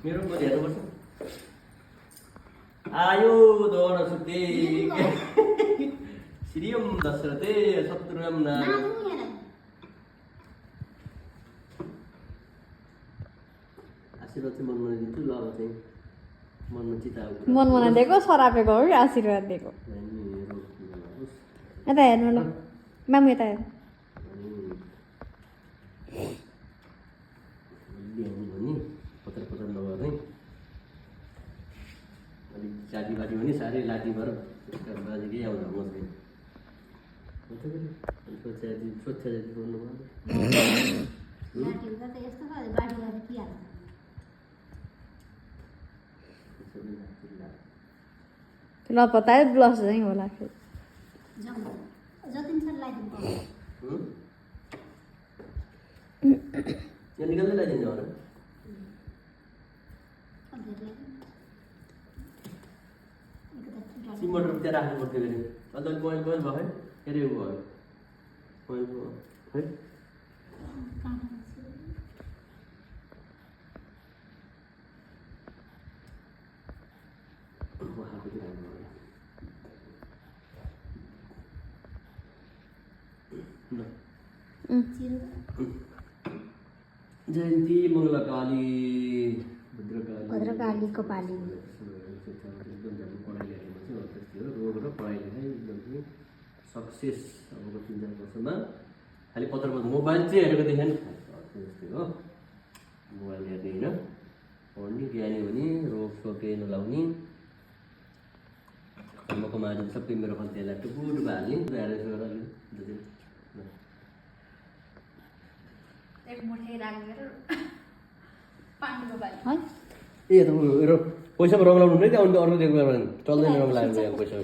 मेरो पनि हेर्नुपर्छ। आयो दौड सुते श्रीयम दशरथे शत्रुघ्न आशीर्वाद चाहिँ मनमा दिन्छु ल अब चाहिँ मनमा चिताएको मनमा नदिएको सरापेको हो कि आशीर्वाद दिएको यता हेर्नु ल मामु यता हेर्नु भने पत्र पत्र नगर्ने अलिक जातिवादी भने साह्रै लाठी भएर बाजे केही आउँदा मस्दैन स्वच्छ जाति बोल्नु ल पतायो ब्लस चाहिँ होला फेरि यहाँ निकाल्दै लगाइदिन्छ होला सिमटर त्यहाँ राख्नु पर्थ्यो फेरि अन्त कोइल कोइल भयो के अरे भयो कोइल भयो है जयन्ती मङ्गलकाली भद्रकालीको पाली रोग र पढाइ लेखाइ एकदम सक्सेस अबको 3-4 वर्षमा खालि पत्र मोबाइल चाहिँ हेरेको देखेँ नि जस्तै हो मोबाइल हेर्ने होइन पढ्ने ज्ञानी हुने रोग सोग केही नलाउने कर्मको माझ सबै मेरो खन्तीलाई टुकुटुकु हाल्ने हेरेर एक मुठे राखेर पानीको बाली ए त पैसामा रङ लाउनु नै त्यहाँ अर्को दिएको बेला चल्दैन रङ लाग्यो पैसा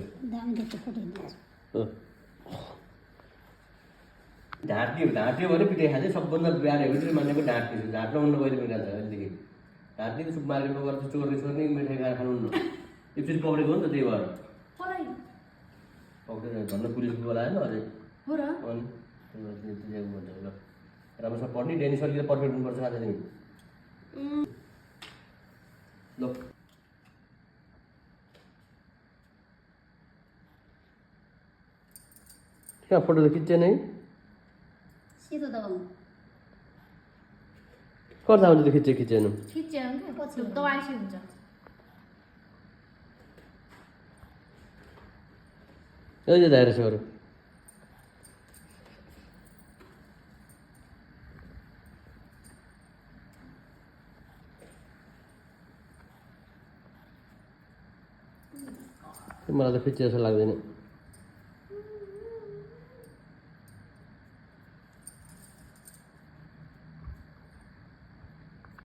ढाँट्यो भने पिटाइ खान्छ सबभन्दा प्यारो हो मानेको ढाँट्यो ढाँट्न उन्नु गएर पनि खान्छ अहिलेदेखि ढाँट्ने त मार्केटमा गएर चोर्ने चोर्ने मिठाई खाएर खानु न एकचोटि पक्रेको हो नि त त्यही भएर पक्रेर झन् पुलिसको बोलाएन अझै हो र ल राम्रोसँग पढ्ने डेनी सरले त पर्फेक्ट हुनुपर्छ आज तिमी ल कहाँ फोटो त खिच्छ नै सेतो दबाउनु कता हुन्छ त खिच्नु दबाएपछि हुन्छ यो दाइरा छ अरू मलाई त खिच्छ जस्तो लाग्दैन